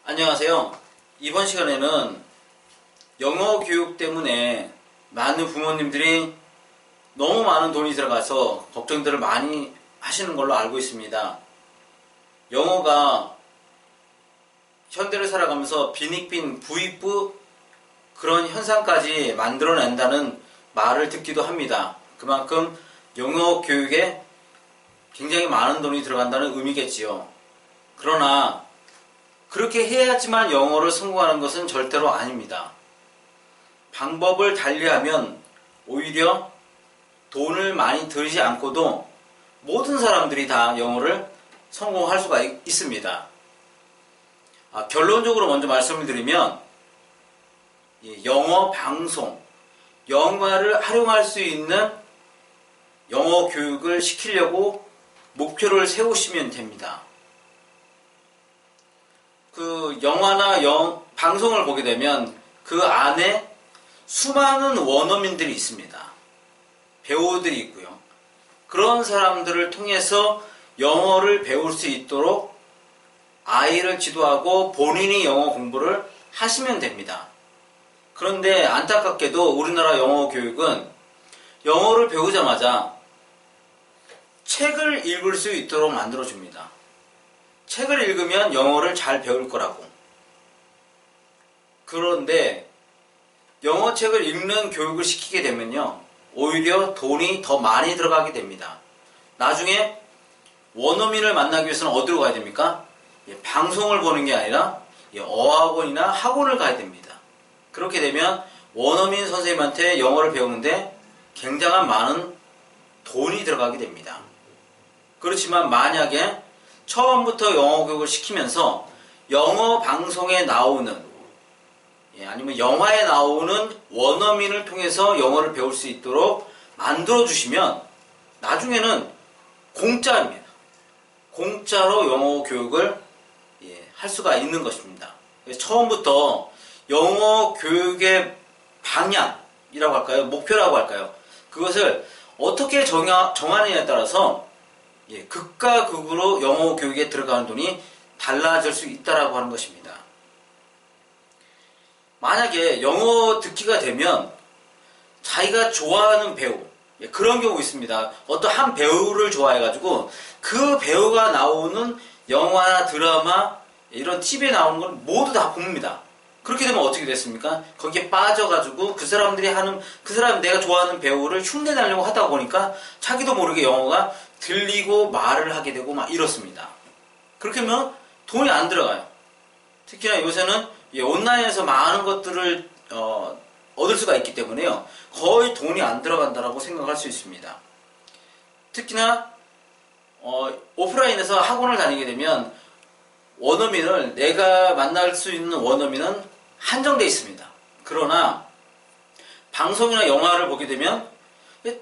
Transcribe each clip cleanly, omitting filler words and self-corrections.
안녕하세요. 이번 시간에는 영어 교육 때문에 많은 부모님들이 너무 많은 돈이 들어가서 걱정들을 많이 하시는 걸로 알고 있습니다. 영어가 현대를 살아가면서 빈익빈 부익부 그런 현상까지 만들어낸다는 말을 듣기도 합니다. 그만큼 영어 교육에 굉장히 많은 돈이 들어간다는 의미겠지요. 그러나 그렇게 해야지만 영어를 성공하는 것은 절대로 아닙니다. 방법을 달리하면 오히려 돈을 많이 들이지 않고도 모든 사람들이 다 영어를 성공할 수가 있습니다. 결론적으로 먼저 말씀을 드리면 영어 방송, 영어를 활용할 수 있는 영어 교육을 시키려고 목표를 세우시면 됩니다. 그 영화나 방송을 보게 되면 그 안에 수많은 원어민들이 있습니다. 배우들이 있고요. 그런 사람들을 통해서 영어를 배울 수 있도록 아이를 지도하고 본인이 영어 공부를 하시면 됩니다. 그런데 안타깝게도 우리나라 영어 교육은 영어를 배우자마자 책을 읽을 수 있도록 만들어줍니다. 책을 읽으면 영어를 잘 배울 거라고. 그런데 영어 책을 읽는 교육을 시키게 되면요, 오히려 돈이 더 많이 들어가게 됩니다. 나중에 원어민을 만나기 위해서는 어디로 가야 됩니까? 방송을 보는 게 아니라 어학원이나 학원을 가야 됩니다. 그렇게 되면 원어민 선생님한테 영어를 배우는데 굉장한 많은 돈이 들어가게 됩니다. 그렇지만 만약에 처음부터 영어 교육을 시키면서 영어 방송에 나오는 아니면 영화에 나오는 원어민을 통해서 영어를 배울 수 있도록 만들어주시면 나중에는 공짜입니다. 공짜로 영어 교육을 할 수가 있는 것입니다. 처음부터 영어 교육의 방향이라고 할까요? 목표라고 할까요? 그것을 어떻게 정하느냐에 따라서 극과 극으로 영어 교육에 들어가는 돈이 달라질 수 있다라고 하는 것입니다. 만약에 영어 듣기가 되면 자기가 좋아하는 배우, 그런 경우 있습니다. 어떤 한 배우를 좋아해가지고 그 배우가 나오는 영화나 드라마, 이런 TV에 나오는 걸 모두 다 봅니다. 그렇게 되면 어떻게 됐습니까? 거기에 빠져가지고 그 사람 내가 좋아하는 배우를 흉내내려고 하다 보니까 자기도 모르게 영어가 들리고 말을 하게 되고 막 이렇습니다. 그렇게 하면 돈이 안 들어가요. 특히나 요새는 온라인에서 많은 것들을 얻을 수가 있기 때문에요, 거의 돈이 안 들어간다라고 생각할 수 있습니다. 특히나 오프라인에서 학원을 다니게 되면 원어민을 내가 만날 수 있는 원어민은 한정되어 있습니다. 그러나 방송이나 영화를 보게 되면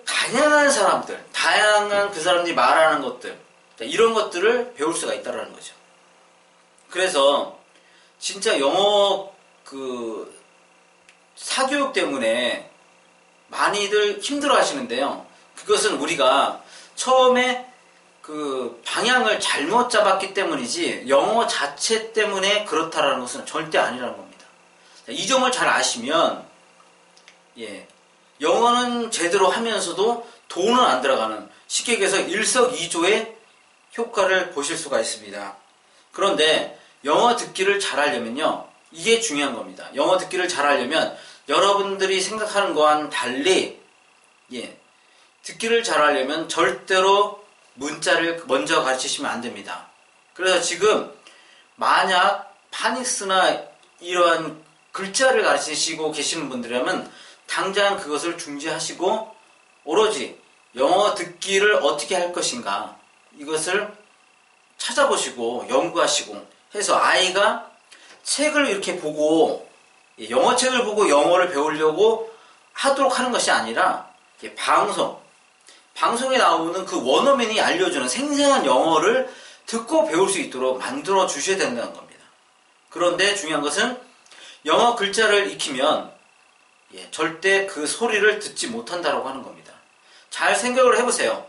다양한 사람들, 다양한 그 사람들이 말하는 것들, 이런 것들을 배울 수가 있다는 거죠. 그래서 진짜 영어 사교육 때문에 많이들 힘들어 하시는데요, 그것은 우리가 처음에 그 방향을 잘못 잡았기 때문이지 영어 자체 때문에 그렇다라는 것은 절대 아니라는 겁니다. 이 점을 잘 아시면 영어는 제대로 하면서도 돈은 안 들어가는, 쉽게 얘기해서 일석이조의 효과를 보실 수가 있습니다. 그런데 영어 듣기를 잘하려면요, 이게 중요한 겁니다. 영어 듣기를 잘하려면 여러분들이 생각하는 거와는 달리 듣기를 잘하려면 절대로 문자를 먼저 가르치시면 안 됩니다. 그래서 지금 만약 파닉스나 이러한 글자를 가르치시고 계시는 분들이라면 당장 그것을 중지하시고 오로지 영어 듣기를 어떻게 할 것인가, 이것을 찾아보시고 연구하시고 해서 아이가 책을 이렇게 보고 영어 책을 보고 영어를 배우려고 하도록 하는 것이 아니라 방송에 나오는 그 원어민이 알려주는 생생한 영어를 듣고 배울 수 있도록 만들어 주셔야 된다는 겁니다. 그런데 중요한 것은 영어 글자를 익히면 절대 그 소리를 듣지 못한다고 하는 겁니다. 잘 생각을 해보세요.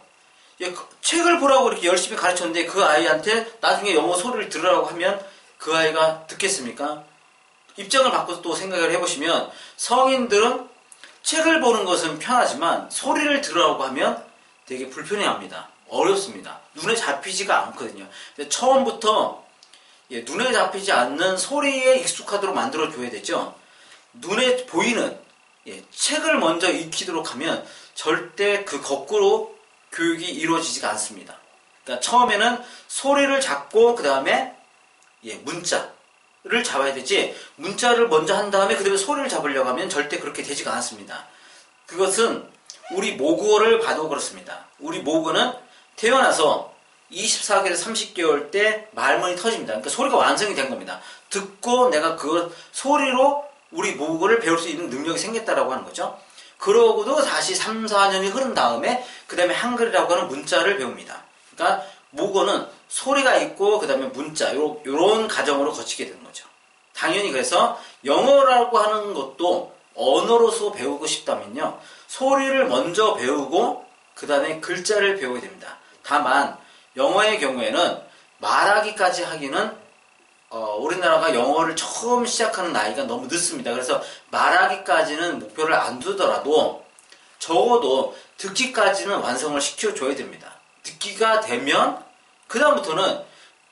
책을 보라고 이렇게 열심히 가르쳤는데 그 아이한테 나중에 영어 소리를 들으라고 하면 그 아이가 듣겠습니까? 입장을 바꿔서 또 생각을 해보시면 성인들은 책을 보는 것은 편하지만 소리를 들으라고 하면 되게 불편해합니다. 어렵습니다. 눈에 잡히지가 않거든요. 처음부터 눈에 잡히지 않는 소리에 익숙하도록 만들어줘야 되죠. 눈에 보이는 책을 먼저 익히도록 하면 절대 그 거꾸로 교육이 이루어지지가 않습니다. 그러니까 처음에는 소리를 잡고 그 다음에 문자를 잡아야 되지, 문자를 먼저 한 다음에 그 다음에 소리를 잡으려고 하면 절대 그렇게 되지가 않습니다. 그것은 우리 모국어를 봐도 그렇습니다. 우리 모국어는 태어나서 24개월, 30개월 때 말문이 터집니다. 그러니까 소리가 완성이 된 겁니다. 듣고 내가 그 소리로 우리 모국어를 배울 수 있는 능력이 생겼다라고 하는 거죠. 그러고도 다시 3, 4년이 흐른 다음에 그 다음에 한글이라고 하는 문자를 배웁니다. 그러니까 모국어는 소리가 있고 그 다음에 문자, 요런 과정으로 거치게 되는 거죠. 당연히 그래서 영어라고 하는 것도 언어로서 배우고 싶다면요, 소리를 먼저 배우고 그 다음에 글자를 배우게 됩니다. 다만 영어의 경우에는 말하기까지 하기는 우리나라가 영어를 처음 시작하는 나이가 너무 늦습니다. 그래서 말하기까지는 목표를 안 두더라도 적어도 듣기까지는 완성을 시켜줘야 됩니다. 듣기가 되면 그 다음부터는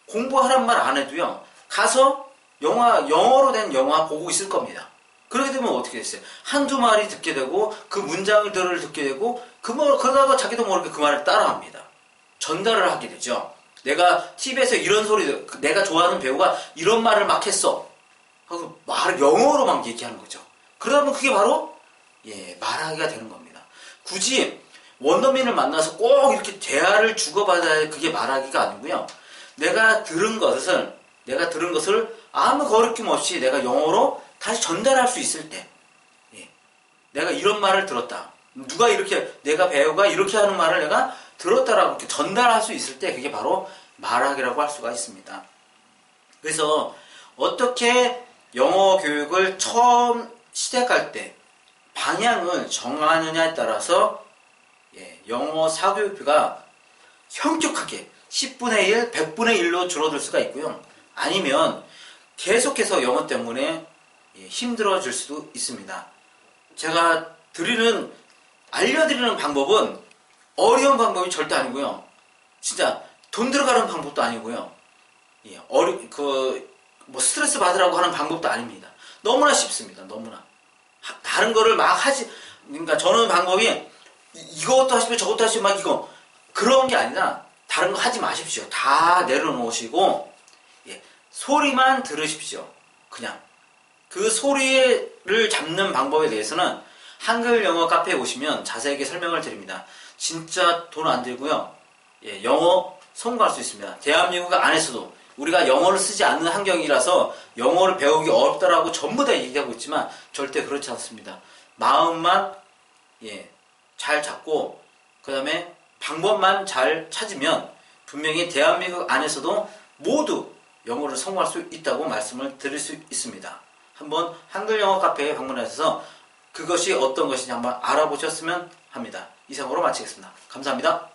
공부하란 말 안 해도요, 가서 영어로 된 영화 보고 있을 겁니다. 그렇게 되면 어떻게 됐어요? 한두 마리 듣게 되고 그 문장들을 듣게 되고 그러다가 자기도 모르게 그 말을 따라합니다. 전달을 하게 되죠. 내가 TV에서 이런 소리, 내가 좋아하는 배우가 이런 말을 막 했어 하고 말을 영어로 막 얘기하는 거죠. 그러다 보면 그게 바로 말하기가 되는 겁니다. 굳이 원어민을 만나서 꼭 이렇게 대화를 주고받아야 그게 말하기가 아니고요, 내가 들은 것을 아무 거리낌 없이 내가 영어로 다시 전달할 수 있을 때, 내가 이런 말을 들었다, 누가 이렇게, 내가 배우가 이렇게 하는 말을 내가 들었다라고 이렇게 전달할 수 있을 때 그게 바로 말하기라고 할 수가 있습니다. 그래서 어떻게 영어 교육을 처음 시작할 때 방향을 정하느냐에 따라서 영어 사교육비가 현격하게 10분의 1, 100분의 1로 줄어들 수가 있고요, 아니면 계속해서 영어 때문에 힘들어질 수도 있습니다. 제가 알려드리는 방법은 어려운 방법이 절대 아니고요, 진짜 돈 들어가는 방법도 아니고요, 스트레스 받으라고 하는 방법도 아닙니다. 너무나 쉽습니다. 너무나. 다른 거를 막 그러니까 저는 방법이 이것도 하시고 저것도 하시고 막 그런 게 아니라 다른 거 하지 마십시오. 다 내려놓으시고 소리만 들으십시오. 그냥 그 소리를 잡는 방법에 대해서는 한글 영어 카페에 오시면 자세하게 설명을 드립니다. 진짜 돈 안 들고요, 영어 성공할 수 있습니다. 대한민국 안에서도 우리가 영어를 쓰지 않는 환경이라서 영어를 배우기 어렵다라고 전부 다 얘기하고 있지만 절대 그렇지 않습니다. 마음만 잘 잡고 그 다음에 방법만 잘 찾으면 분명히 대한민국 안에서도 모두 영어를 성공할 수 있다고 말씀을 드릴 수 있습니다. 한번 한글 영어 카페에 방문하셔서 그것이 어떤 것인지 한번 알아보셨으면 합니다. 이상으로 마치겠습니다. 감사합니다.